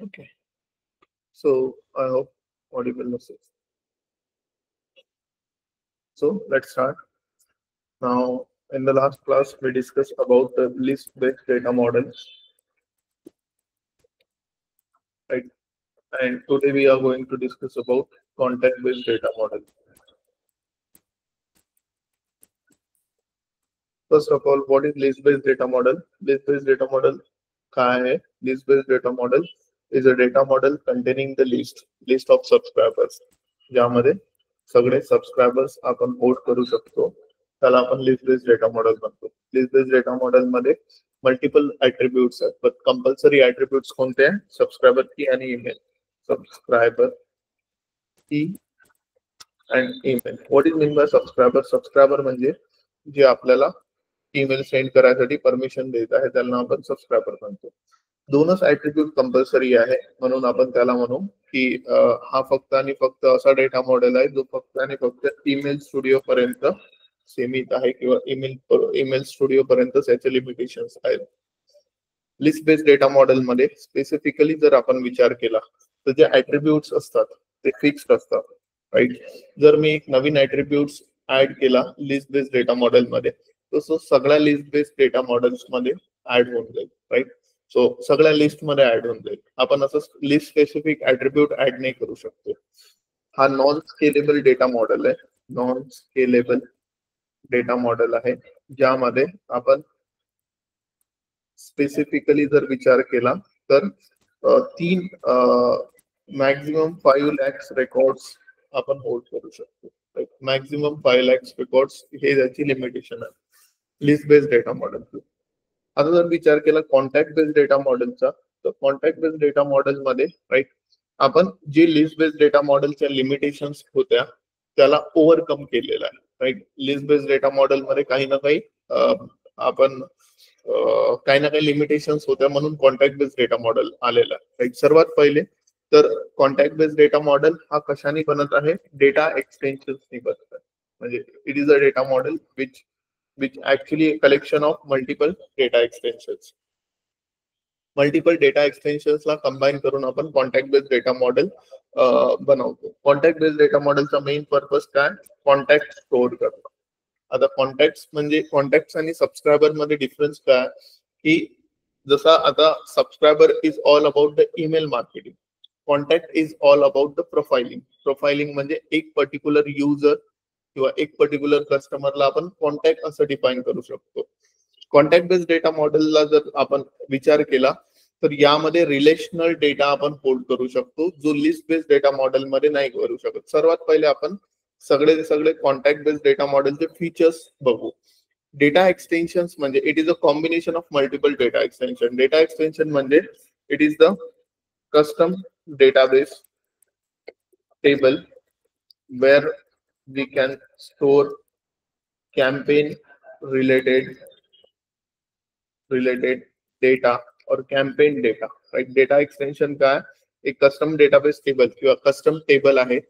Okay. So I hope audible message. So let's start. Now, in the last class, we discussed about the list-based data model, right? And today we are going to discuss about content-based data model. First of all, what is list-based data model? List-based data model काय आहे? List-based data model is a data model containing the list of subscribers. ज्यामध्ये सगळे subscribers आपण hold करू शकतो. त्याला आपण list based data model म्हणतो. लिस्ट बेस्ड डेटा मॉडेल मध्ये मल्टिपल ऍट्रिब्यूट्स आहेत, पण कंपल्सरी ऍट्रिब्यूट्स कोणते आहे? सबस्क्रायबर की आणि ईमेल. सबस्क्रायबर की and email. What is mean by subscriber? Subscriber म्हणजे जे आपल्याला ईमेल सेंड करायसाठी परमिशन देत आहे त्यांना आपण सबस्क्रायबर म्हणतो. दोनच ऍट्रिब्यूट कंपल्सरी आहे, म्हणून आपण त्याला म्हणू की हा फक्त आणि फक्त असा डेटा मॉडेल आहे जो फक्त आणि फक्त ईमेल स्टुडिओ पर्यंत सीमित आहे किंवा ईमेल स्टुडिओ पर्यंतच याचे लिमिटेशन्स आहेत. लिस्ट बेस्ड डेटा मॉडेल मध्ये स्पेसिफिकली जर आपण विचार केला तर जे ऍट्रिब्यूट्स असतात ते फिक्स्ड असतात, राईट. जर मी एक नवीन ऍट्रिब्यूट्स ऍड केला लिस्ट बेस्ड डेटा मॉडेल मध्ये, तो सगळ्या लिस्ट बेस्ड डेटा मॉडेल्स मध्ये ऍड होऊन जाईल, राईट. सो सगळ्या लिस्ट मध्ये ऍड होऊन जाईल. आपण असं लिस्ट स्पेसिफिक ऍट्रिब्यूट ऍड नाही करू शकतो. हा नॉन स्केलेबल डेटा मॉडेल आहे. नॉन स्केलेबल डेटा मॉडेल आहे ज्यामध्ये आपण स्पेसिफिकली जर विचार केला तर तीन मॅक्झिमम 5 lakhs रेकॉर्ड्स आपण होल्ड करू शकतो. मॅक्झिमम 5 lakhs रेकॉर्ड्स हे त्याची लिमिटेशन आहे लिस्ट बेस्ड डेटा मॉडेल. आता जर विचार केला कॉन्टॅक्ट बेस्ड डेटा मॉडेलचा, तर कॉन्टॅक्ट बेस्ड डेटा मॉडेल मध्ये, राईट, आपण जे लिस्ट बेस्ड डेटा मॉडेलच्या लिमिटेशन्स होत्या त्याला ओव्हरकम केलेला आहे, right. List based data model मध्ये काही ना काही आपण काही ना काही लिमिटेशन्स होत्या, म्हणून कॉन्टॅक्ट बेस्ड डेटा मॉडेल आलेला आहे, राईट. सर्वात पहिले तर कॉन्टॅक्ट बेस्ड डेटा मॉडेल हा कशाने बनत आहे? डेटा एक्सटेन्शन्सनी बनत आहे. म्हणजे it is a data model which actually a collection of multiple data extensions. Multiple data extensions ला कंबाईन करून आपण कॉन्टॅक्ट बेस्ड डेटा मॉडेल बनवतो. कॉन्टॅक्ट बेस्ड डेटा मॉडेलचा मेन पर्पज काय? कॉन्टॅक्ट स्टोअर करणं. आता कॉन्टॅक्ट म्हणजे कॉन्टॅक्ट आणि सबस्क्रायबर मध्ये डिफरन्स काय की जसा आता subscriber is all about the email marketing, contact is all about the profiling. Profiling म्हणजे एक पर्टिक्युलर युजर किंवा एक पर्टिक्युलर कस्टमरला आपण कॉन्टॅक्ट असं डिफाईन करू शकतो. कॉन्टॅक्ट बेस्ड डेटा मॉडेलला जर आपण विचार केला तर यामध्ये रिलेशनल डेटा आपण होल्ड करू शकतो, जो लिस्ट बेस्ड डेटा मॉडेल मध्ये नाही करू शकत. सर्वात पहिले आपण सगळे कॉन्टॅक्ट बेस्ड डेटा मॉडेलचे फीचर्स बघू. डेटा एक्सटेन्शन्स म्हणजे it is a combination of multiple data extension. Data extension म्हणजे it is the custom database table where we can store campaign related data or campaign data, right. Data extension काय? एक custom database table किंवा custom table आहे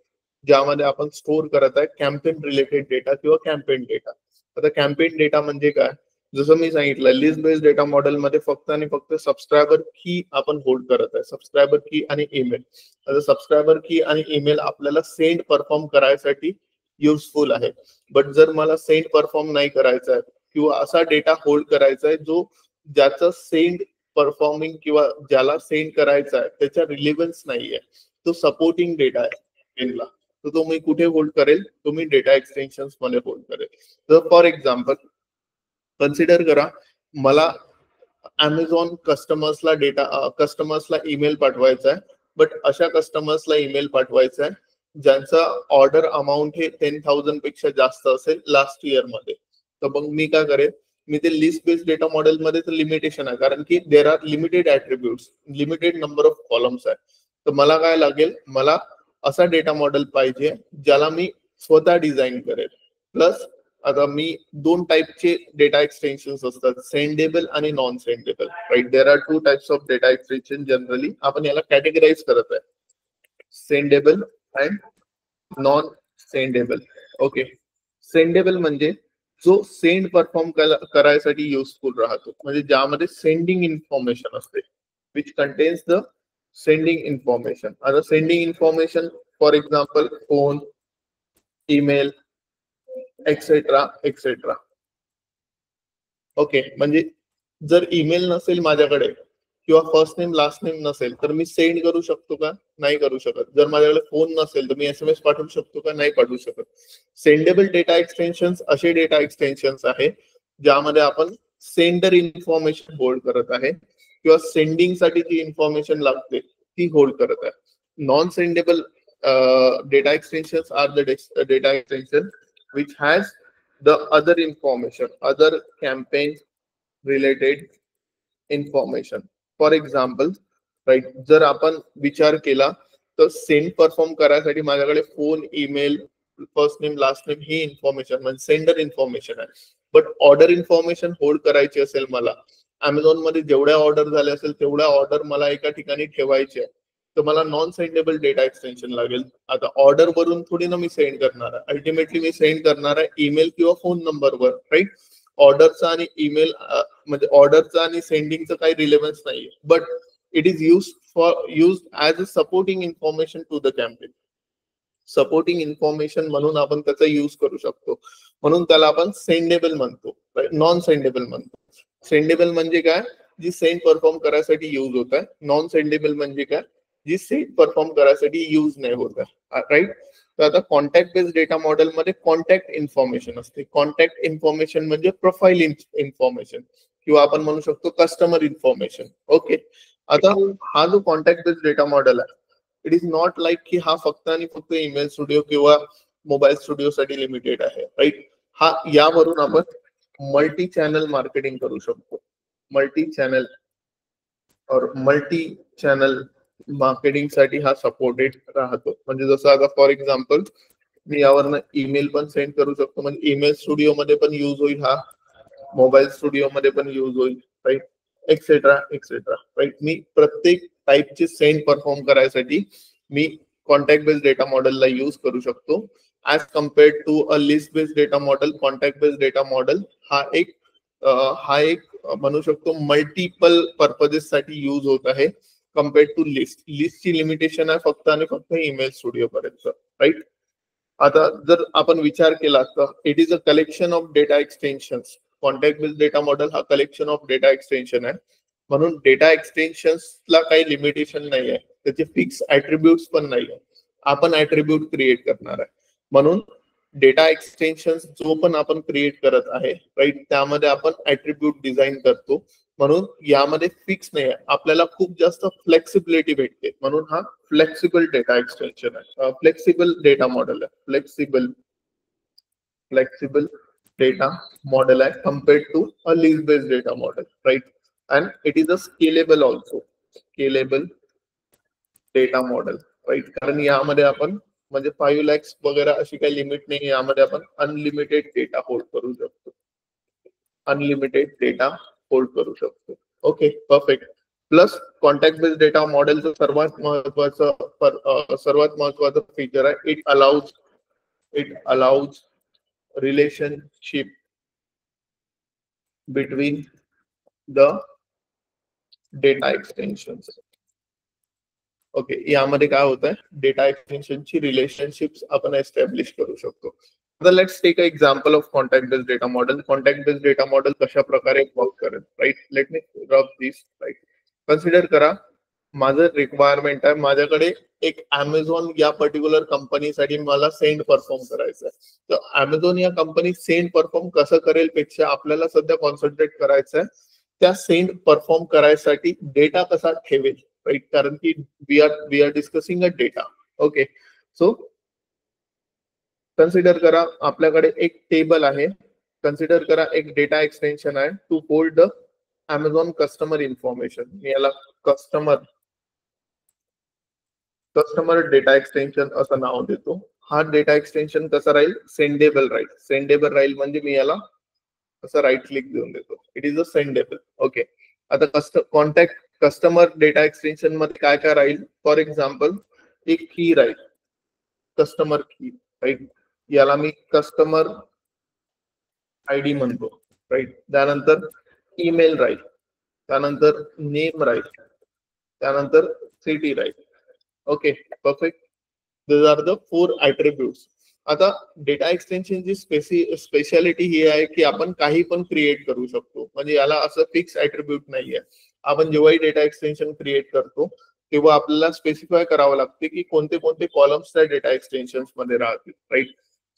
ज्यामध्ये आपण store करत आहे campaign related data किंवा कॅम्पेन डेटा. आता कॅम्पेन डेटा म्हणजे काय? जसं मी सांगितलं लिस्ट बेस्ड डेटा मॉडेल मध्ये फक्त आणि फक्त सबस्क्रायबर की आपण होल्ड करत आहे, सबस्क्रायबर की आणि ईमेल. आता सबस्क्रायबर की आणि ईमेल आपल्याला सेंड परफॉर्म करायसाठी युजफुल आहे, बट जर मला सेंड परफॉर्म नाही करायचा आहे किंवा असा डेटा होल्ड करायचा आहे जो ज्याचं सेंड परफॉर्मिंग किंवा ज्याला सेंड करायचा आहे त्याच्या रिलेव्हन्स नाहीये, तो सपोर्टिंग डेटा आहे मेनला, तर तो मी कुठे होल्ड करेल? तो मी डेटा एक्सटेन्शन्स मध्ये होल्ड करेल. तर फॉर एक्झाम्पल कन्सिडर करा, मला अमेझॉन कस्टमर्सला ईमेल पाठवायचा आहे, बट अशा कस्टमर्सला ईमेल पाठवायचा आहे ज्यांचा ऑर्डर अमाऊंट हे 10,000 पेक्षा जास्त असेल लास्ट इयर मध्ये. तर मग मी काय करेल? मी ते लिस्ट बेस्ड डेटा मॉडेल मध्ये तर लिमिटेशन आहे, कारण की there are limited attributes, limited number of columns आहे. तर मला काय लागेल? मला असा डेटा मॉडेल पाहिजे ज्याला मी स्वतः डिझाईन करेल. प्लस आता मी दोन टाईपचे डेटा एक्सटेन्शन्स असतात, सेंडेबल आणि non sendable, right. There are 2 types of data extension. Generally आपण याला कॅटेगराइज करत आहे, sendable and non sendable. Okay. Sendable म्हणजे जो सेंड परफॉर्म करायसाठी युजफुल राहतो, म्हणजे ज्यामध्ये सेंडिंग इन्फॉर्मेशन असते which contains the sending information. आता sending information for example phone, email etcetera etcetera. Okay, म्हणजे जर ईमेल नसेल माझ्याकडे किंवा फर्स्ट नेम लास्ट नेम नसेल तर मी सेंड करू शकतो का? नाही करू शकत. जर माझ्याकडे फोन नसेल तर मी SMS पाठवू शकतो का? नाही पाठवू शकत. सेंडेबल डेटा एक्सटेन्शन्स असे डेटा एक्सटेन्शन्स आहे ज्यामध्ये आपण सेंडर इन्फॉर्मेशन होल्ड करत आहे किंवा सेंडिंग साठी जी इन्फॉर्मेशन लागते ती होल्ड करत आहे. Non sendable data extensions are the data extension which has the other information, other campaign related information. For example, right, जर आपण विचार केला तर सेंड परफॉर्म करायसाठी माझ्याकडे phone, email, first name last name ही इन्फॉर्मेशन म्हणजे सेंडर इन्फॉर्मेशन आहे. बट ऑर्डर इन्फॉर्मेशन होल्ड करायची असेल मला, अमेझॉन मध्ये जेवढ्या ऑर्डर झाल्या असेल तेवढ्या ऑर्डर मला एका ठिकाणी ठेवायचे आहे, तर मला नॉन सेंडेबल डेटा एक्सटेन्शन लागेल. आता ऑर्डर वरून थोडी ना मी सेंड करणार आहे, अल्टिमेटली मी सेंड करणार आहे ईमेल किंवा फोन नंबरवर, राईट. ऑर्डरचा आणि ईमेल म्हणजे ऑर्डरचा आणि सेंडिंगचं काही रिलेव्हन्स नाहीये, but it is used as a supporting information to the campaign. Supporting information म्हणून आपण त्याचा यूज करू शकतो, म्हणून त्याला आपण सेंडेबल म्हणतो, नॉन सेंडेबल म्हणतो. सेंडेबल म्हणजे काय? जी सेंड परफॉर्म करायसाठी यूज होत आहे. नॉन सेंडेबल म्हणजे काय? जी सेंड परफॉर्म करायसाठी यूज नाही होत आहे, राईट. तर आता कॉन्टॅक्ट बेस्ड डेटा मॉडेल मध्ये कॉन्टॅक्ट इन्फॉर्मेशन असते. कॉन्टॅक्ट इन्फॉर्मेशन म्हणजे प्रोफाईल इन्फॉर्मेशन किंवा आपण म्हणू शकतो कस्टमर इन्फॉर्मेशन. ओके, आता हा जो कॉन्टॅक्ट बेस्ड डेटा मॉडेल आहे, इट इज नॉट लाईक की हा फक्त आणि फक्त ईमेल स्टुडिओ किंवा मोबाईल स्टुडिओ साठी लिमिटेड आहे, राईट. हा यावरून आपण मल्टी चॅनल मार्केटिंग करू शकतो. मल्टी चॅनल और मल्टी चॅनल मार्केटिंग साठी हा सपोर्टेड राहतो. म्हणजे जसं आता फॉर एक्झाम्पल मी यावरनं ईमेल पण सेंड करू शकतो, म्हणजे ईमेल स्टुडिओ मध्ये पण यूज होईल, हा मोबाईल स्टुडिओ मध्ये पण यूज होईल, राईट, एक्सेट्रा एक्सेट्रा, राईट. मी प्रत्येक टाईपचे सेंड परफॉर्म करायसाठी मी कॉन्टॅक्ट बेस्ड डेटा मॉडेलला यूज करू शकतो. As compared to a list based data model, contact based data model हा एक म्हणू शकतो मल्टिपल पर्पजेस साठी यूज होत आहे कम्पेअर्ड टू लिस्ट. लिस्टची लिमिटेशन आहे फक्त आणि फक्त ईमेल स्टुडिओ पर्यंत, राईट. आता जर आपण विचार केला तर it is a collection of data extensions. Contact based data model हा कलेक्शन ऑफ डेटा एक्सटेन्शन आहे, म्हणून डेटा एक्सटेन्शन्सला काही लिमिटेशन नाही आहे, त्याचे फिक्स ऍट्रिब्यूट्स पण नाही आहे. आपण ऍट्रिब्यूट क्रिएट करणार आहे, म्हणून डेटा एक्सटेन्शन्स जो पण आपण क्रिएट करत आहे, राईट, त्यामध्ये आपण ऍट्रिब्यूट डिझाईन करतो. म्हणून यामध्ये फिक्स नाही आहे, आपल्याला खूप जास्त फ्लेक्सिबिलिटी भेटते, म्हणून हा फ्लेक्सिबल डेटा एक्सटेन्शन आहे, फ्लेक्सिबल डेटा मॉडेल आहे, फ्लेक्सिबल डेटा मॉडेल आहे compared to a list based data model, right. And it is a scalable also, scalable data model, right. कारण यामध्ये आपण म्हणजे 5 lakhs वगैरे अशी काही लिमिट नाही, यामध्ये आपण अनलिमिटेड डेटा होल्ड करू शकतो, अनलिमिटेड डेटा होल्ड करू शकतो. Okay, perfect. Plus contact based data मॉडेलचं सर्वात महत्वाचं फीचर आहे, it allows relationship between the data extensions. Okay, यामध्ये काय होत आहे, डेटा एक्सटेन्शनची रिलेशनशिप्स आपण एस्टॅब्लिश करू शकतो. आता let's take a example of contact based data model. Contact based data model कशा प्रकारे वर्क करेल, right. Let me rub this, right. Consider करा माझं रिक्वायरमेंट आहे, माझ्याकडे एक अमेझॉन या पर्टिक्युलर कंपनीसाठी मला सेंड परफॉर्म करायचं आहे. तर अमेझॉन या कंपनी सेंड परफॉर्म कसं करेल पेक्षा आपल्याला सध्या कॉन्सन्ट्रेट करायचं आहे त्या सेंड परफॉर्म करायसाठी डेटा कसा ठेवेल, राईट. कारण की we are discussing a data. Okay, so consider करा आपल्याकडे एक टेबल आहे, कन्सिडर करा एक डेटा एक्सटेन्शन आहे to hold the Amazon customer information. मी याला कस्टमर डेटा एक्सटेन्शन असं नाव देतो. हा डेटा एक्सटेन्शन कसा राहील, सेंडेबल राहील. सेंडेबल राहील म्हणजे मी याला असं राईट क्लिक देऊन देतो, इट इज अ सेंडेबल. ओके, आता कॉन्टॅक्ट कस्टमर डेटा एक्सटेन्शन मध्ये काय काय राहील, फॉर एक्झाम्पल एक की राहील, कस्टमर की, राईट. याला मी कस्टमर आयडी म्हणतो, राईट. त्यानंतर ईमेल राहील, त्यानंतर नेम राहील, त्यानंतर city, right? Okay, perfect. These are the 4 attributes. आता डेटा एक्सटेन्शनची स्पेशालिटी ही आहे की आपण काही पण क्रिएट करू शकतो, म्हणजे याला असं फिक्स ऍट्रिब्यूट नाहीये. आपण जेव्हाही डेटा एक्सटेन्शन क्रिएट करतो तेव्हा आपल्याला स्पेसिफाय करावं लागते की कोणते कोणते कॉलम्स त्या डेटा एक्सटेन्शन मध्ये राहतील, राईट?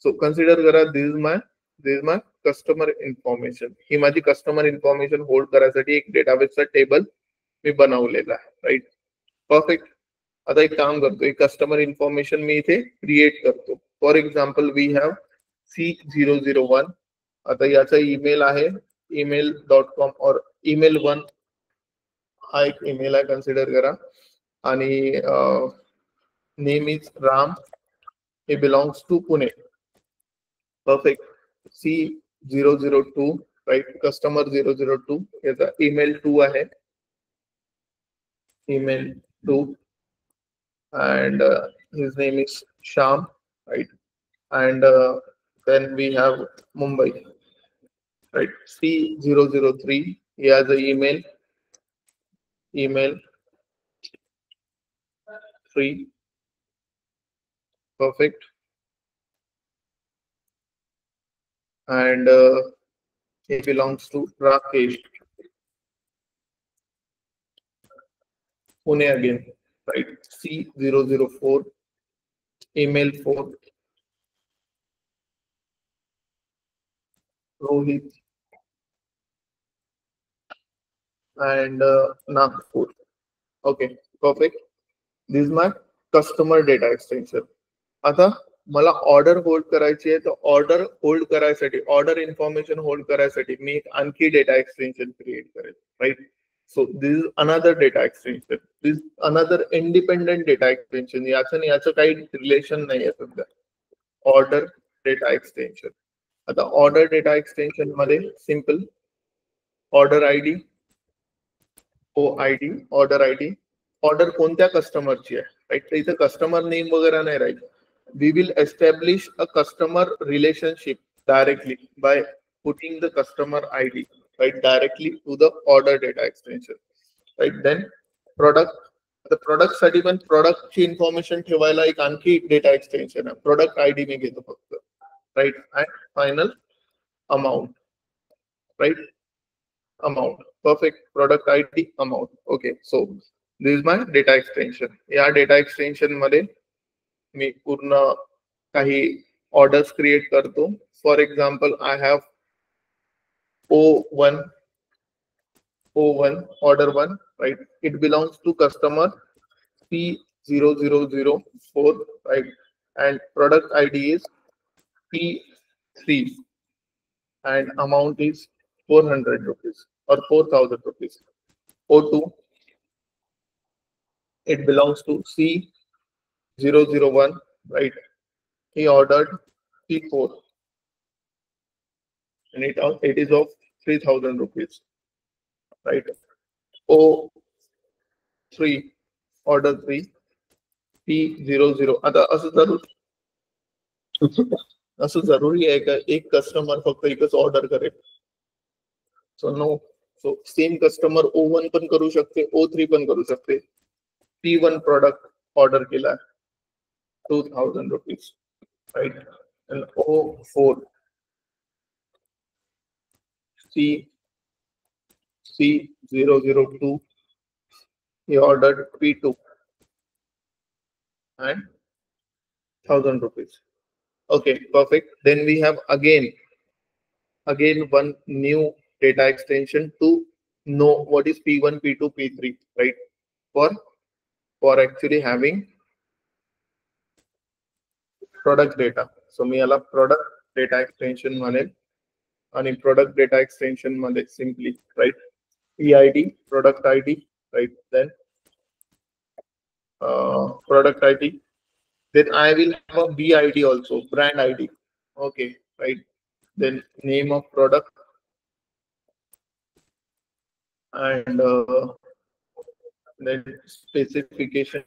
सो कन्सिडर करा, दिस इज माय कस्टमर इन्फॉर्मेशन. ही माझी कस्टमर इन्फॉर्मेशन होल्ड करायसाठी एक डेटाबेसचा टेबल मी बनवलेला आहे, राईट? परफेक्ट. आता एक काम करतो, एक कस्टमर इन्फॉर्मेशन मी इथे क्रिएट करतो. For example we have C001. आता याचा ईमेल आहे email.com और email1 हा एक ईमेल आहे, कन्सिडर करा. आणि name is Ram. He belongs to Pune. Perfect. C002, right? Customer 002, याचा ईमेल 2 आहे, email 2, and his name is Sham, right? And then we have Mumbai, right? C003, he has an email 3. Perfect. And he belongs to Rakesh, Pune again, right? C004, email 4, Rohit, and Nagpur. Okay, perfect. This is my customer data extension. आता मला order hold करायची आहे, तर order hold करायसाठी, order information hold करायसाठी मी एक आणखी डेटा एक्सटेन्शन क्रिएट करेल, right? So this is another data extension, this another independent data extension. याचं याचं काही रिलेशन नाही आहे सध्या. Order data extension. आता ऑर्डर डेटा एक्सटेन्शन मध्ये simple order ID, OID, order ID, order कोणत्या कस्टमरची आहे, राईट? तर इथं कस्टमर नेम वगैरे नाही राहील. We will establish a customer relationship directly by putting the customer ID, right, directly to the order data extension, right? Then product, the product साठी पण product ची information ठेवायला एक आणखी data extension आहे, product ID मी घेतो फक्त, right? And final amount, right? Amount. Perfect. Product ID, amount. Okay, so this is my data extension. या data extension मध्ये मी पूर्ण काही ऑर्डर्स क्रिएट करतो. For example I have O1 order 1, right? It belongs to customer P0004, right? And product ID is P3 and amount is 400 rupees or 4,000 rupees. O2, it belongs to C001, right? He ordered P4 and it is of 3,000 rupees, right? O3, order 3, P00. आता असं जरुरी आहे का एक customer फक्त एकच order करेल? So no. So same customer O1 पण करू शकते, O3 पण करू शकते. P1 प्रोडक्ट ऑर्डर केला 2,000 rupees, right? And O4, C002, he ordered P2 and 1,000 rupees. Okay, perfect. Then we have again one new data extension to know what is P1, P2, P3, right? For actually having product data. So मी याला product data extension म्हणेल आणि product data extension मध्ये simply, right? PID, product ID, right? Then product ID. Then I will have a BID also, brand ID. Okay, right? Then name of product and then specification.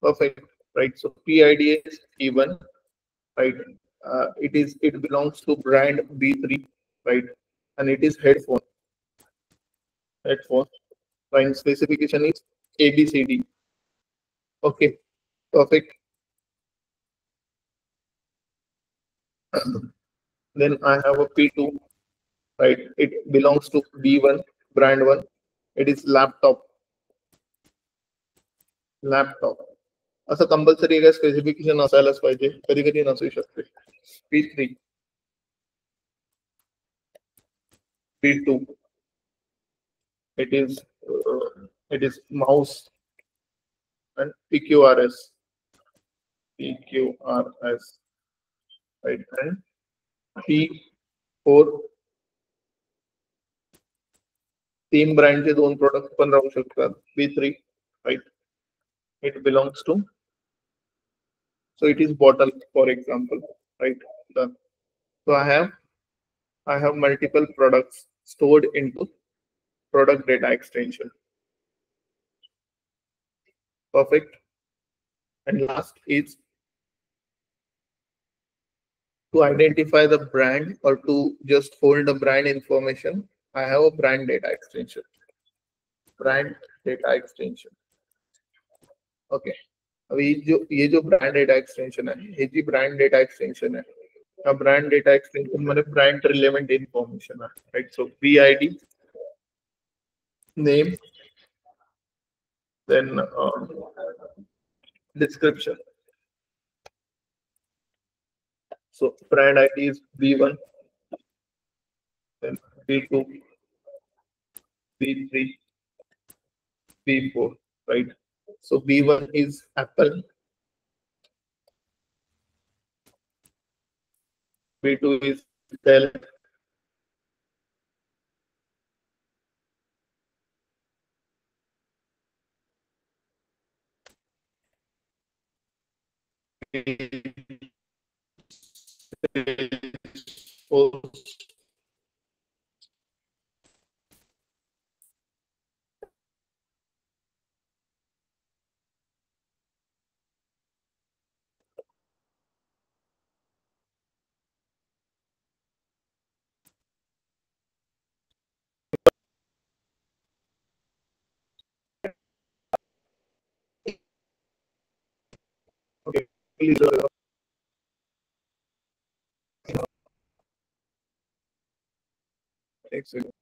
Perfect, right? So PID is P1, right? It belongs to brand B3, right? And it is headphone. Right? Specification is ABCD. Okay, perfect. Then I have a P2, right? It belongs to B1, brand 1. It is laptop. Laptop असं compulsory काय specification असायलाच पाहिजे, कधी कधी नसू शकते. P3, P2, it is mouse and PQRS, right? And P4, तीन ब्रँडचे दोन प्रोडक्ट पण राहू शकतात. P3, right? It belongs to, so it is bottle, for example, right? Done. So I have multiple products stored into product data extension. Perfect. And last is to identify the brand or to just hold the brand information. I have a brand data extension. Brand data extension. Okay. अभी ये जो brand data extension है, ये जी brand data extension है, brand data extension मतलब brand relevant information है, right? So BID, name, then description. So brand ID is B1, then B2, B3, B4, right? So B1 is Apple, B2 is Dell, okay, please. Excellent.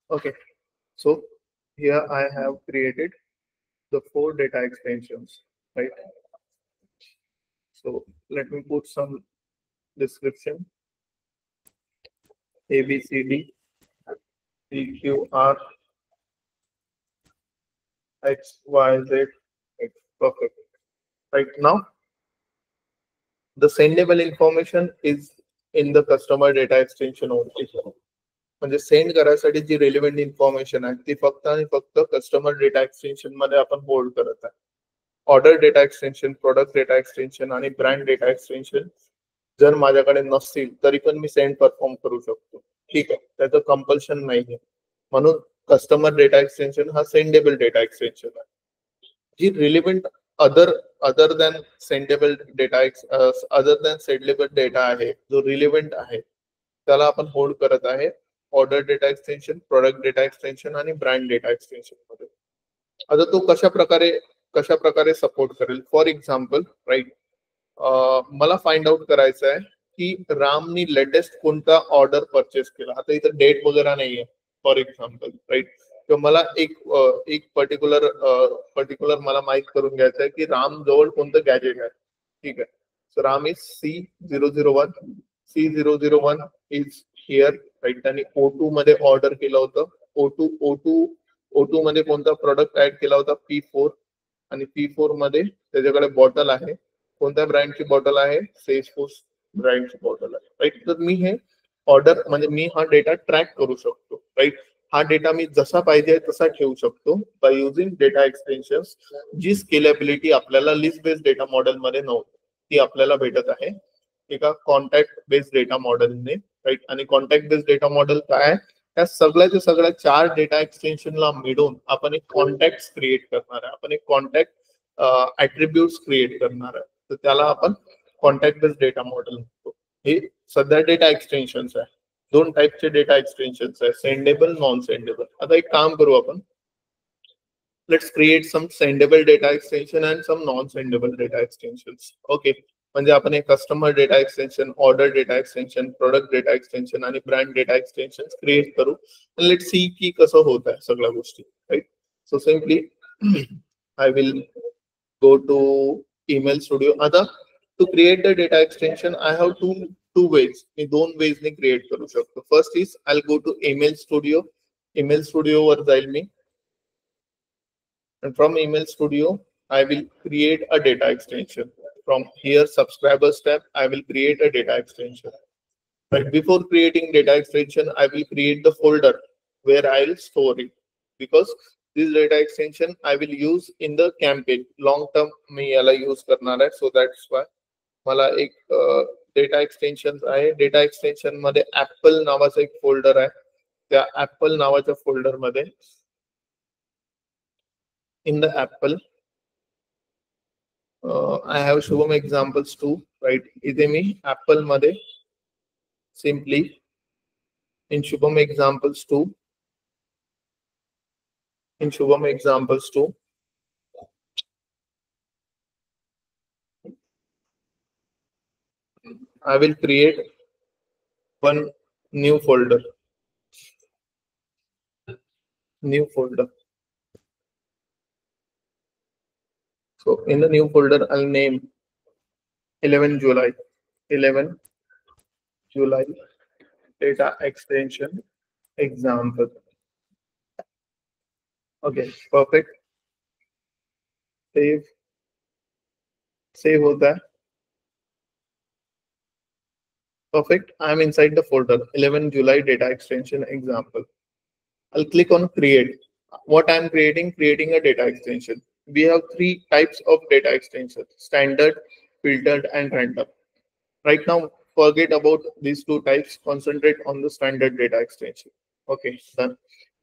Okay, so here I have created the 4 data extensions, right? So let me put some description. ABCD, PQR, XYZ, X. Perfect. Right now, the sendable information is in the customer data extension only. म्हणजे send करायसाठी जी रेलिव्हेंट information आहे ती फक्त आणि फक्त customer data extension मध्ये आपण hold करत आहे. Order data extension, product data extension आणि ब्रँड डेटा एक्सटेन्शन जर माझ्याकडे नसतील तरी पण मी सेंड परफॉर्म करू शकतो. ठीक आहे, त्याचं कंपल्शन नाहीये. म्हणून कस्टमर डेटा एक्सटेन्शन हा सेंडेबल डेटा एक्सटेन्शन आहे. जी relevant other than sendable data other than sendable data आहे, जो रिलेव्हंट आहे त्याला आपण होल्ड करत आहे order data extension, product data extension आणि ब्रँड डेटा एक्सटेन्शन मध्ये. आता तो कशा प्रकारे सपोर्ट करेल. फॉर एक्झाम्पल, राईट, मला फाइंड आउट करायचं आहे की रामनी लेटेस्ट कोणता ऑर्डर परचेस केला. आता इथं डेट वगैरे नाहीये फॉर एक्झाम्पल, राईट. तर मला एक पर्टिक्युलर मला माहित करून घ्यायचं आहे की राम जवळ कोणतं गॅजेट आहे. ठीक आहे, So RAM is C001. C001 is here, right? आणि O2 मध्ये ऑर्डर केलं होतं. O2 मध्ये कोणता प्रोडक्ट ऍड केला होता? P4. आणि P4 मध्ये त्याच्याकडे बॉटल आहे. कोणत्या ब्रँडची बॉटल आहे? सेल्सफोर्स ब्रँडची बॉटल आहे, राईट? तर मी हे ऑर्डर म्हणजे मी हा डेटा ट्रॅक करू शकतो, राईट? हा डेटा मी जसा पाहिजे तसा ठेवू शकतो बाय युझिंग डेटा एक्सटेन्शन. जी स्केलेबिलिटी आपल्याला लिस्ट बेस्ड डेटा मॉडेल मध्ये नव्हती ती आपल्याला भेटत आहे एका कॉन्टॅक्ट बेस्ड डेटा मॉडेलने, राईट? आणि कॉन्टॅक्ट बेस्ड डेटा मॉडेल काय आहे? त्या सगळ्याच्या सगळ्या 4 डेटा एक्सटेन्शनला मिळून आपण एक कॉन्टॅक्ट क्रिएट करणार आहे. आपण एक कॉन्टॅक्ट ऍट्रिब्यूट्स क्रिएट करणार आहे. तर त्याला आपण कॉन्टॅक्ट बेस्ड डेटा मॉडेल म्हणतो. हे सध्या डेटा एक्सटेन्शन्स आहे. 2 टाईपचे डेटा एक्सटेन्शन्स आहे, सेंडेबल, नॉन सेंडेबल. आता एक काम करू आपण. Let's create some sendable data extension and some non sendable data extensions. Okay, म्हणजे आपण एक customer data extension, order data extension, product data extension आणि ब्रँड डेटा एक्सटेन्शन क्रिएट करू. लेट्स सी की कसं होत आहे सगळ्या गोष्टी, right? So simply I will go to email studio. आता to create the data extension I have two ways. मी 2 वेजने क्रिएट करू शकतो. First is I go to email studio. Email studio वर जाईल मी. And from email studio I will create a data extension. From here subscribers tab I will create a data extension. But before creating data extension I will create the folder where I will store it, because this data extension I will use in the campaign long term. मी याला use करणार आहे. So that's why मला एक data extension आहे. Data extension मध्ये apple नावाचा एक folder आहे. त्या ऍपल नावाच्या फोल्डर मध्ये in the Apple I have Shubham examples too, right? इथे मी Apple मध्ये simply in Shubham examples too I will create one new folder. So in the new folder I'll name 11 July data extension example. Okay, perfect. Save होता है. Perfect. I'm inside the folder 11 July data extension example. I'll click on create. What I'm creating a data extension. We have 3 types of data extensions: standard, filtered, and random. Right now, forget about these 2 types. Concentrate on the standard data extension. Okay, done.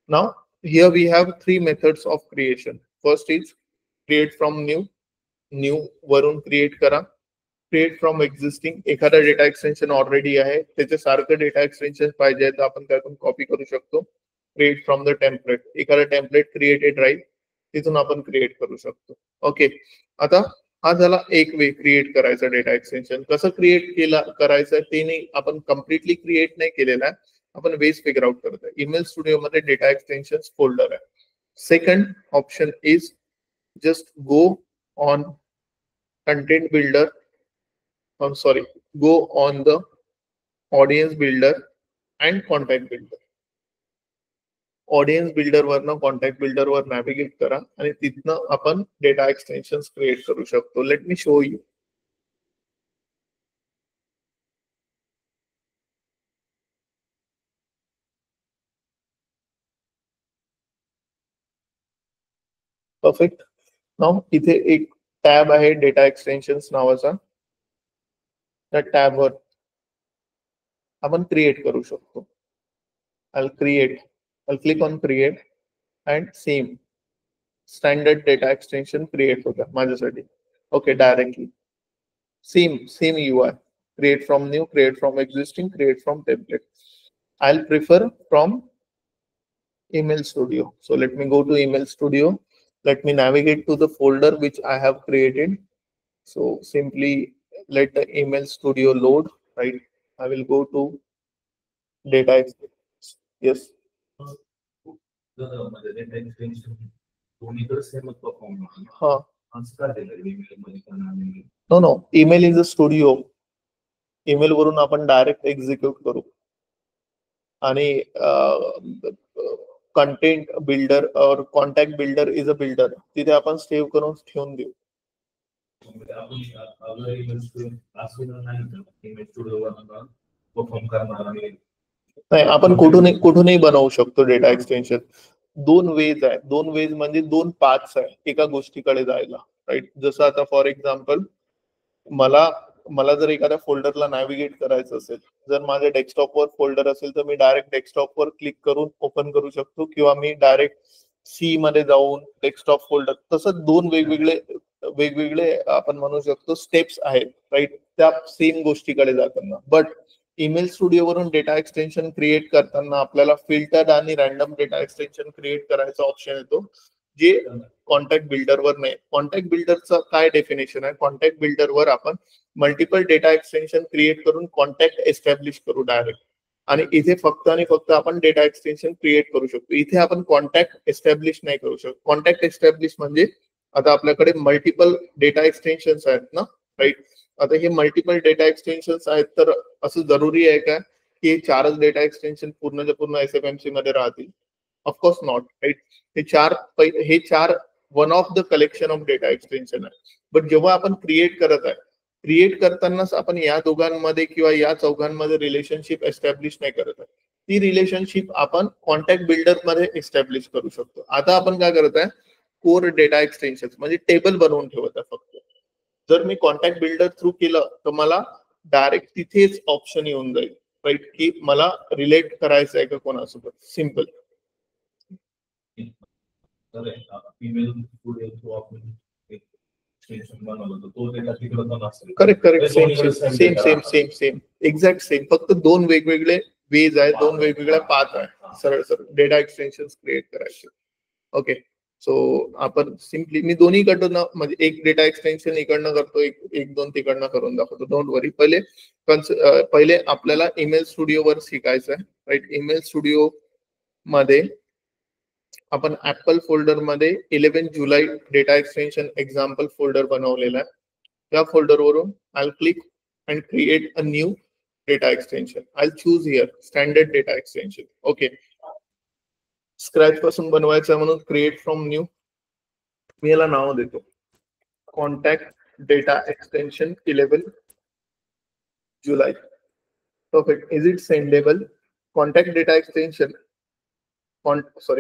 Now, here we have 3 methods of creation. First is create from new. New वरून create करा. Create from existing. एखादा data extension already आहे त्याचे सारखं data extension पाहिजे तर आपण त्यातून कॉपी करू शकतो. Create from the template. एखादा टेम्पलेट क्रिएटेड राहील तिथून आपण क्रिएट करू शकतो. ओके, आता हा झाला एक वे क्रिएट करायचा डेटा एक्सटेन्शन. कसं क्रिएट करायचं ते नाही, आपण कम्प्लिटली क्रिएट नाही केलेला आहे, आपण वेज फिगर आउट करतोय. ईमेल स्टुडिओ मध्ये डेटा एक्सटेन्शन फोल्डर आहे. Second option is just go on content builder. go on the audience builder and contact builder. Audience builder वरनं कॉन्टॅक्ट बिल्डर वर नॅव्हिगेट करा आणि तिथनं आपण डेटा एक्सटेन्शन क्रिएट करू शकतो. Let me show you. Perfect. नाव इथे एक टॅब आहे डेटा एक्सटेन्शन्स नावाचा. त्या टॅब वर आपण क्रिएट करू शकतो. I'll click on create and same standard data extension create होगा माझ्यासाठी. Okay, directly same UI. Create from new, create from existing, create from template. I'll prefer from email studio. So let me go to email studio. Let me navigate to the folder which I have created. So simply let the email studio load, right? I will go to data extensions. Yes. हाँ no no, email is a studio. Email वरून आपण direct execute करू. आणि content builder और contact builder is a builder, तिथे आपण save करून ठेवून देऊ. नाही, आपण कुठूनही बनवू शकतो डेटा एक्सटेन्शन. दोन वेज आहे. दोन वेज म्हणजे दोन पाथ्स आहे एका गोष्टीकडे जायला, राईट. जसं आता फॉर एक्झाम्पल मला मला जर एखाद्या फोल्डरला नॅव्हिगेट करायचं असेल, जर माझ्या डेस्कटॉपवर फोल्डर असेल तर मी डायरेक्ट डेस्कटॉपवर क्लिक करून ओपन करू शकतो, किंवा मी डायरेक्ट सी मध्ये जाऊन डेस्कटॉप फोल्डर. तसं दोन वेगवेगळे आपण म्हणू शकतो स्टेप्स आहेत, राईट, त्या सेम गोष्टीकडे जाताना. बट ईमेल स्टुडिओ वरून डेटा एक्सटेन्शन क्रिएट करताना आपल्याला फिल्टर आणि रॅन्डम डेटा एक्सटेन्शन क्रिएट करायचा ऑप्शन येतो, जे कॉन्टॅक्ट बिल्डरवर नाही. कॉन्टॅक्ट बिल्डरचं काय डेफिनेशन आहे? कॉन्टॅक्ट बिल्डरवर आपण मल्टिपल डेटा एक्सटेन्शन क्रिएट करून कॉन्टॅक्ट एस्टॅब्लिश करू डायरेक्ट. आणि इथे फक्त आणि फक्त आपण डेटा एक्सटेन्शन क्रिएट करू शकतो. इथे आपण कॉन्टॅक्ट एस्टॅब्लिश नाही करू शकतो. कॉन्टॅक्ट एस्टॅब्लिश म्हणजे आता आपल्याकडे मल्टिपल डेटा एक्सटेन्शन आहेत ना, राईट. आता हे मल्टिपल डेटा एक्सटेन्शन आहेत, तर असं जरुरी आहे का की हे चारच डेटा एक्सटेन्शन पूर्णच्या पूर्ण SFMC मध्ये राहतील? Of course not, right. हे चार one of the collection of data extension आहे. बट जेव्हा आपण क्रिएट करत आहे, क्रिएट करतानाच आपण या दोघांमध्ये किंवा या चौघांमध्ये रिलेशनशिप एस्टॅब्लिश नाही करत आहे. ती रिलेशनशिप आपण कॉन्टॅक्ट बिल्डर मध्ये एस्टॅब्लिश करू शकतो. आता आपण काय करत आहे? कोर डेटा एक्सटेन्शन म्हणजे टेबल बनवून ठेवत आहे फक्त. जर मी कॉन्टॅक्ट बिल्डर थ्रू केलं तर मला डायरेक्ट तिथेच ऑप्शन येऊन जाईल, राईट, की मला रिलेट करायचं आहे का कोणासोबत. Simple. Correct correct, same same same same exact same. फक्त दोन वेगवेगळे वेज आहे, दोन वेगवेगळ्या पाथ आहे सरळ सरळ डेटा एक्सटेन्शन क्रिएट करायचे. ओके, सो आपण सिम्पली मी दोन्ही कडनं म्हणजे एक डेटा एक्सटेन्शन इकडनं करतो, एक दोन तिकडनं करून दाखवतो. डोंट वरी. पहिले आपल्याला ईमेल स्टुडिओवर शिकायचं आहे, राईट. ईमेल स्टुडिओ मध्ये आपण ऍपल फोल्डर मध्ये 11 जुलै डेटा एक्सटेन्शन एक्झाम्पल फोल्डर बनवलेला आहे. त्या फोल्डरवरून I click and create a new data extension. I choose here standard data extension. Okay, scratch पासून बनवायचं म्हणून क्रिएट फ्रॉम न्यू. मी याला नाव देतो कॉन्टॅक्ट डेटा एक्सटेन्शन 11 जुलै. Perfect. Is it sendable? Contact data extension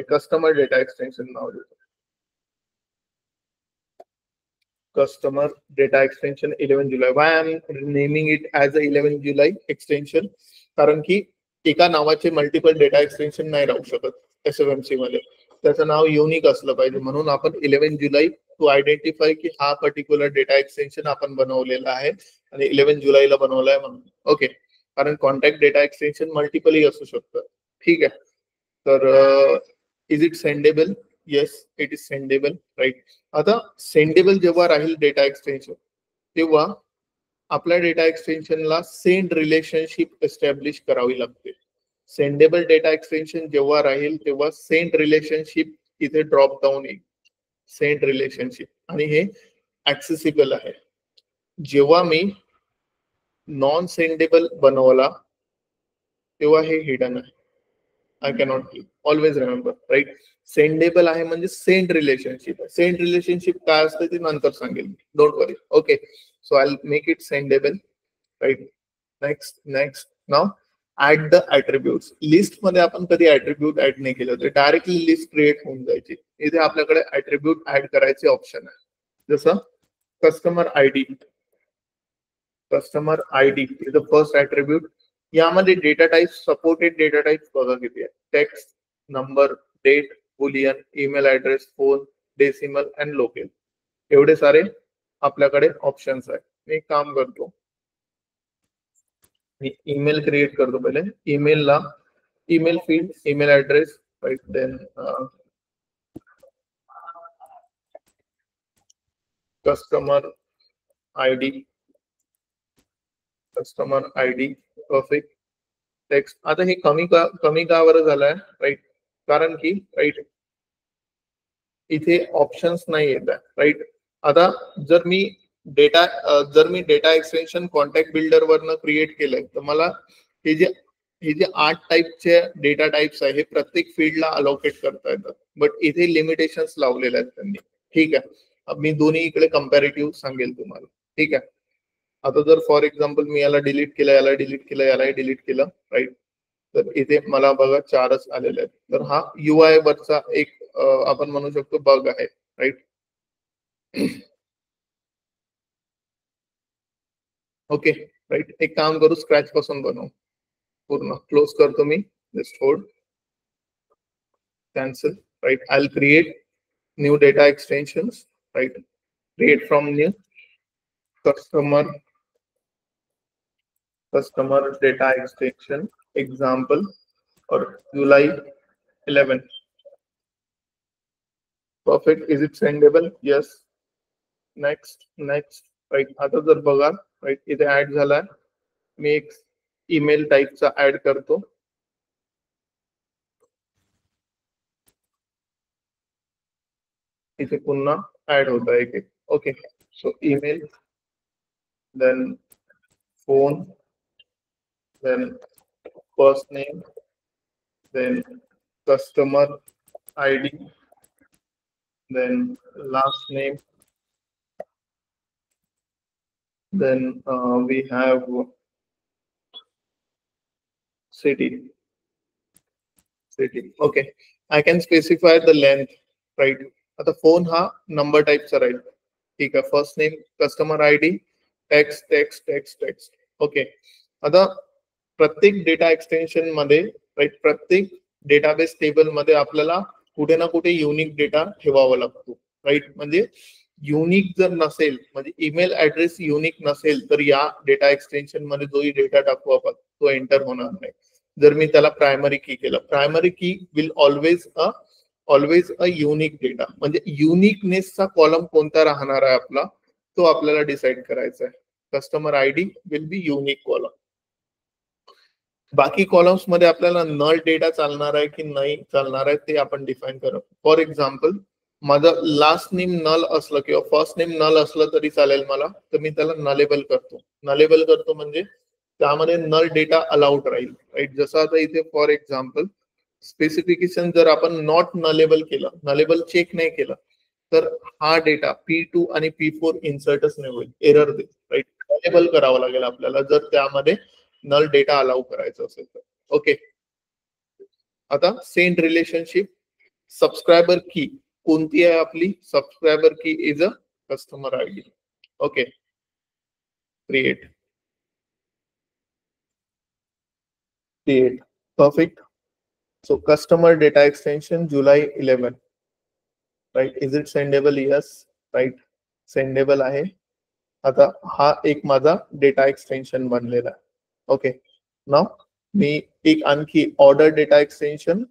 customer data extension नाव देतो. Customer data extension 11 जुलै. Why I'm naming it as a 11 जुलै एक्सटेन्शन? कारण की एका नावाचे मल्टिपल डेटा एक्सटेन्शन नाही राहू शकत SFMC मध्ये. त्याचं नाव युनिक असलं पाहिजे, म्हणून आपण 11 जुलै टू आयडेंटिफाय की हा पर्टिक्युलर डेटा एक्सटेन्शन आपण बनवलेला आहे आणि 11 जुलैला बनवला आहे म्हणून. ओके, कारण कॉन्टॅक्ट डेटा एक्सटेन्शन मल्टिपलही असू शकतं. ठीक आहे. तर is it sendable? Yes, it is sendable, right. आता सेंडेबल जेव्हा राहील डेटा एक्सटेन्शन, तेव्हा आपल्या डेटा एक्सटेन्शनला सेंड रिलेशनशिप एस्टॅब्लिश करावी लागते. सेंडेबल डेटा एक्सटेन्शन जेव्हा राहील तेव्हा सेंड रिलेशनशिप इथे ड्रॉप डाऊन येईल. सेंड रिलेशनशिप, आणि हे ऍक्सेसिबल आहे. जेव्हा मी नॉन सेंडेबल बनवला तेव्हा हे हिडन आहे. I cannot click. Always remember, right. Sendable आहे म्हणजे सेंड रिलेशनशिप आहे. सेंड रिलेशनशिप काय असतं ते नंतर सांगेल, don't worry. Okay, so I make it sendable, right. Next नाव ऍड द ऍट्रिब्यूट्स. लिस्ट मध्ये आपण कधी ऍट्रिब्यूट ऍड नाही केलं तर डायरेक्टली लिस्ट क्रिएट होऊन जायची. इथे आपल्याकडे ऍट्रिब्यूट ऍड करायचे ऑप्शन आहे, जसं customer ID. Customer ID is the first attribute. यामध्ये data type, supported data type बघा किती आहे. Text, number, date, boolean, email address, phone, decimal and local. एवढे सारे आपल्याकडे ऑप्शन्स आहेत. मी एक काम करतो, मी ईमेल क्रिएट करतो. पहिले ईमेलला email field, email address, right. Then customer ID, customer ID. Perfect. Text. आता हे कमी का बरं झालंय, राईट? कारण की राईट इथे ऑप्शन्स नाही येत आहे, राईट. आता जर मी डेटा एक्सटेन्शन कॉन्टॅक्ट बिल्डर वरनं क्रिएट केलंय तर मला हे जे 8 टाईपचे डेटा टाइप्स आहे हे प्रत्येक फील्डला अलोकेट करता येतात, बट इथे लिमिटेशन्स लावलेले आहेत त्यांनी. ठीक आहे, मी दोन्ही इकडे कम्पॅरेटिव्ह सांगेल तुम्हाला. ठीक आहे, आता जर फॉर एक्झाम्पल मी याला डिलीट केलं, याला डिलीट केलं, यालाही डिलीट केलं, राईट, तर इथे मला बघा 4च आलेले आहेत. तर हा UI वरचा एक आपण म्हणू शकतो बग आहे, राईट. Okay, right. एक काम करू, स्क्रॅच पासून बनवू पूर्ण. क्लोज करतो मी, just hold, cancel, right. I will create new data extensions, right. Create from new customer data extension example or July 11. Perfect. Is it sendable? Yes. Next. Right. आता जर बघा, राईट, इथे ऍड झालाय. मी एक ईमेल टाईपचा add करतो. इथे पुन्हा ऍड होत आहे एक. Okay, so email, then phone, then first name, then customer ID, then last name, then we have city. Okay, I can specify the length, right. आता फोन हा नंबर टाईपचा राहील. ठीक आहे, first name, customer ID, text. Okay, आता प्रत्येक data extension मध्ये, right, प्रत्येक डेटाबेस टेबल मध्ये आपल्याला कुठे ना कुठे युनिक डेटा ठेवावा लागतो, राईट. म्हणजे युनिक जर नसेल, म्हणजे ईमेल ऍड्रेस युनिक नसेल, तर या डेटा एक्सटेन्शन मध्ये जोही डेटा टाकू आपण तो एंटर होणार नाही. जर मी त्याला प्रायमरी की केलं, प्रायमरी की will always a unique data, म्हणजे युनिकनेसचा कॉलम कोणता राहणार आहे आपला, तो आपल्याला डिसाइड करायचा आहे. Customer ID will be unique column. बाकी कॉलम्स मध्ये आपल्याला नल डेटा चालणार आहे की नाही चालणार आहे ते आपण डिफाईन करू. फॉर एक्झाम्पल, माझं लास्ट नेम नल असलं किंवा फर्स्ट नेम नल असलं तरी चालेल मला, तर मी त्याला नलेबल करतो म्हणजे त्यामध्ये नल डेटा अलाउड राहील, राईट. जसं आता इथे फॉर एक्झाम्पल स्पेसिफिकेशन जर आपण नॉट नलेबल केलं, नलेबल चेक नाही केलं, तर हा डेटा P2 आणि P4 इन्सर्टच नाही होईल, एरर देईल, राईट. नलेबल करावं लागेल आपल्याला जर त्यामध्ये नल डेटा अलाउ करायचं असेल तर. ओके, आता सेंड रिलेशनशिप, सबस्क्रायबर की कोणती आहे आपली, सबस्क्रायबर की is a customer ID. Okay, create. Perfect. So customer data extension July 11, right. Is it sendable? Yes, right, sendable आहे. आता हा एक माझा डेटा एक्सटेन्शन बनलेला आहे. ओके, नाव मी एक आणखी ऑर्डर डेटा एक्सटेन्शन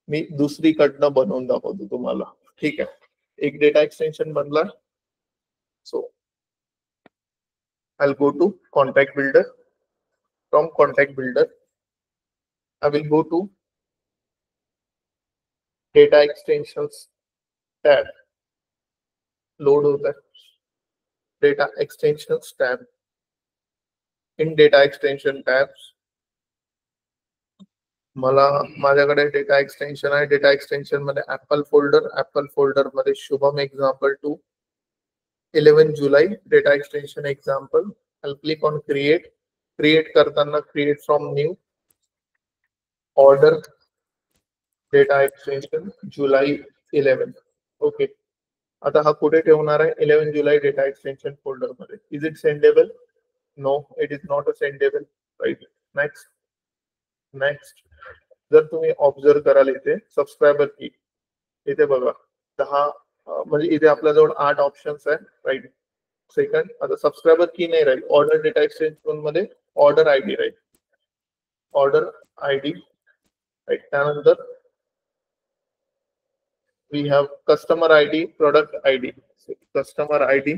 मी दुसरीकडनं बनवून दाखवतो तुम्हाला. ठीक आहे, एक डेटा एक्सटेन्शन बनला. So I'll go to contact builder. From contact builder I will go to data extensions tab. Load होत आहे data extensions tab. In data extension tabs मला माझ्याकडे डेटा एक्सटेन्शन आहे. डेटा एक्सटेन्शन मध्ये ऍपल फोल्डर मध्ये Shubham example 2 11 जुलै data extension example. I'll click on create करताना create from new order data extension जुलै 11. ओके, आता हा कुठे ठेवणार आहे, 11 जुलै डेटा एक्सटेन्शन फोल्डर मध्ये. Is it sendable? No, it is not a sendable, right. Next जर तुम्ही ऑब्झर्व कराल इथे सबस्क्रायबर की, इथे बघा 10, म्हणजे इथे आपल्याजवळ 8 ऑप्शन्स आहेत, राईट. सेकंड, आता सबस्क्रायबर की नाही राहील, ऑर्डर डेटा एक्सटेन्शन मध्ये ऑर्डर ID राहील, ऑर्डर ID, राईट. त्यानंतर we have customer ID, product ID. So customer ID,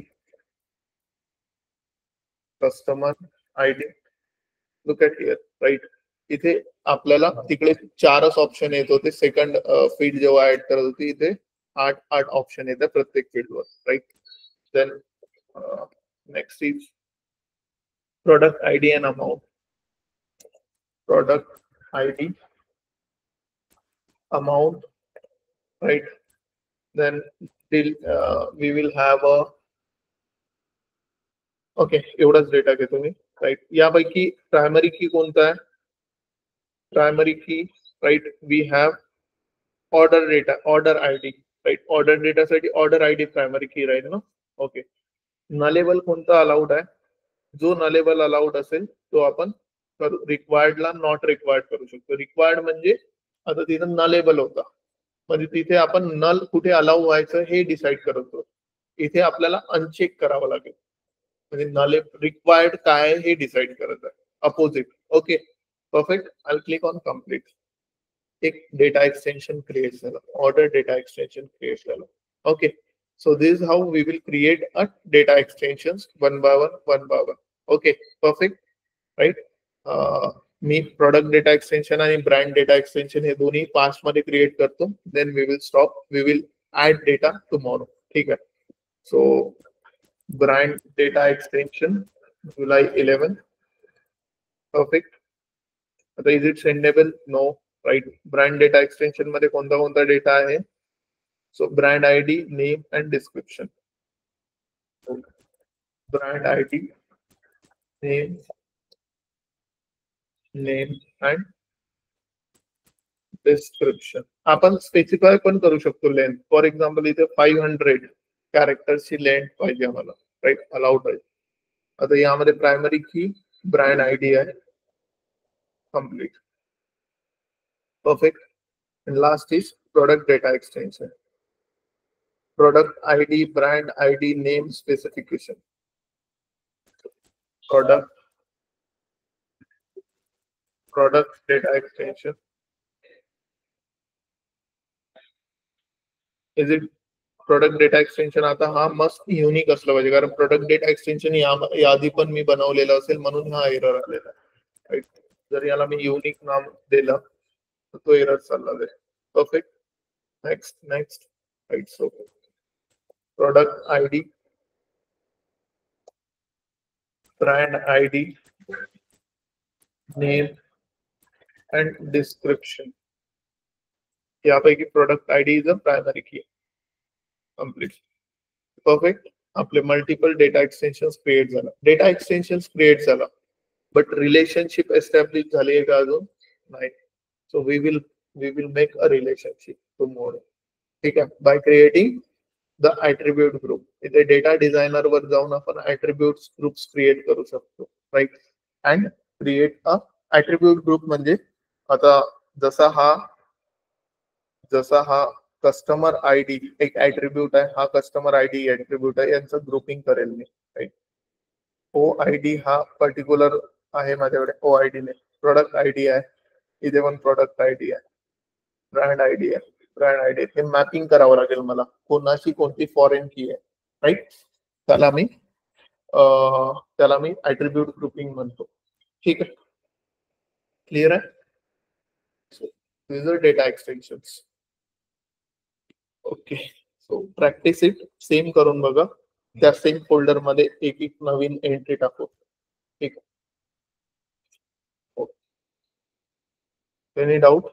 look at here, right. इथे आपल्याला तिकडे 4च ऑप्शन येत होते. सेकंड फील्ड जेव्हा ऍड करत होती इथे 8 ऑप्शन येतात प्रत्येक फील्डवर, right. then next is product ID and amount. Product ID, amount, right? Then we will have a okay, एवढाच डेटा घेतो मी, राईट. यापैकी प्रायमरी की कोणता आहे? Primary key, right, we have order data, order ID, right. Order डेटासाठी order ID primary key राहील ना. Okay. Nullable कोणता अलाउड आहे? जो नलेबल अलाउड असेल तो आपण रिक्वायर्डला नॉट रिक्वायर्ड करू शकतो. रिक्वायर्ड म्हणजे आता तिथं नलेबल होता, म्हणजे तिथे आपण नल कुठे अलाउ व्हायचं हे डिसाईड करतो. इथे आपल्याला अनचेक करावं लागेल, म्हणजे नले रिक्वायर्ड काय हे डिसाईड करत आहे. Opposite. Okay, perfect. I click on complete. एक डेटा एक्सटेंशन क्रिएट झालं, ऑर्डर डेटा एक्सटेंशन क्रिएट झालं. Okay, so this is how we will create a data extensions one by one. Okay, perfect, right? मी product data extension आणि brand data extension हे दोन्ही past मध्ये create करतो. Then we will stop, we will add data tomorrow. ठीक आहे. So brand data extension जुलै 11. Perfect. आता is it sendable? No, right. Brand data extension मध्ये कोणता कोणता डेटा आहे? So brand ID, name and description. Brand ID, name and description. आपण specify पण करू शकतो लेंथ. फॉर एक्झाम्पल इथे 500 कॅरेक्टर्सची लेंथ पाहिजे आम्हाला, राईट. अलाउड आहे. आता यामध्ये प्रायमरी की ब्रँड आयडी आहे. Complete. Perfect. And last is product data extension. Product ID, brand ID, name, specification. Product data extension. Is it product data extension? आता हा मस्ट युनिक असला पाहिजे, कारण प्रोडक्ट डेटा एक्सटेंशन याआधी पण मी बनवलेलं असेल म्हणून हा एरर आलेला आहे, राईट. जर याला मी युनिक नाम दिलं तर तो एरर चालला जाईल. Perfect. Next, right. So product ID, brand ID, name and description. यापैकी product ID is a primary key. Complete. Perfect. आपले मल्टिपल डेटा एक्सटेन्शन क्रिएट झाला. डेटा एक्सटेन्शन क्रिएट झाला, बट रिलेशनशिप एस्टॅब्लिश झाली आहे का अजून? नाही. So we will make a relationship tomorrow. ठीक आहे. By creating the attribute group. इथे डेटा डिझायनर वर जाऊन आपण ऍट्रिब्यूट ग्रुप्स क्रिएट करू शकतो, राईट. And create a attribute group म्हणजे आता जसा हा कस्टमर आयडी एक ऍट्रिब्यूट आहे, हा कस्टमर आयडी ऍट्रिब्यूट आहे, यांचं ग्रुपिंग करेल मी, राईट. ओ आयडी हा पर्टिक्युलर आहे माझ्याकडे, ओ आयडी ने. प्रोडक्ट आयडी आहे, इथे पण प्रोडक्ट आयडी आहे. ब्रँड आयडी आहे, ब्रँड आयडी. हे मॅपिंग करावं लागेल मला, कोणाशी कोणती फॉरेन की आहे, राईट. त्याला मी ऍट्रिब्यूट ग्रुपिंग म्हणतो. ठीक आहे. क्लिअर आहे? These are data extensions. Okay. So practice it. Same करून बघा. त्या सेम फोल्डर मध्ये एक नवीन एंट्री टाकू. ठीक आहे. Any doubt?